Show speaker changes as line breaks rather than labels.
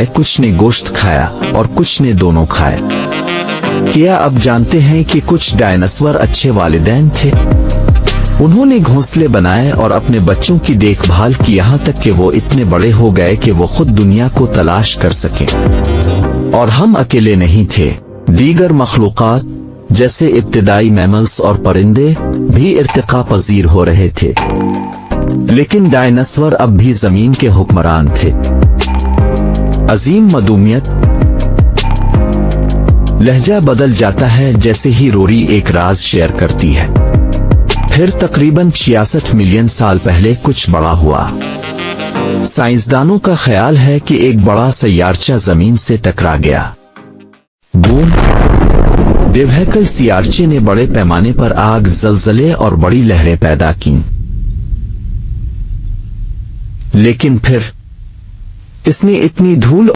कुछ ने गोश्त खाया और कुछ ने दोनों खाए। क्या अब जानते हैं कि कुछ डायनासोर अच्छे वालिदैन थे? उन्होंने घोंसले बनाए और अपने बच्चों की देखभाल की, यहाँ तक कि वो इतने बड़े हो गए कि वो खुद दुनिया को तलाश कर सके। और हम अकेले नहीं थे, दीगर मखलूकात जैसे इब्तिदाई मैमल्स और परिंदे भी इर्तिका पजीर हो रहे थे। लेकिन डायनासोर अब भी जमीन के हुक्मरान थे। अजीम मदूमियत। लहजा बदल जाता है जैसे ही रोरी एक राज शेयर करती है। फिर तकरीबन 66 मिलियन साल पहले कुछ बड़ा हुआ। साइंसदानों का ख्याल है कि एक बड़ा सैयारचा जमीन से टकरा गया। बूम। बेवहकल सियारचे ने बड़े पैमाने पर आग, जलजले और बड़ी लहरें पैदा की। लेकिन फिर इसने इतनी धूल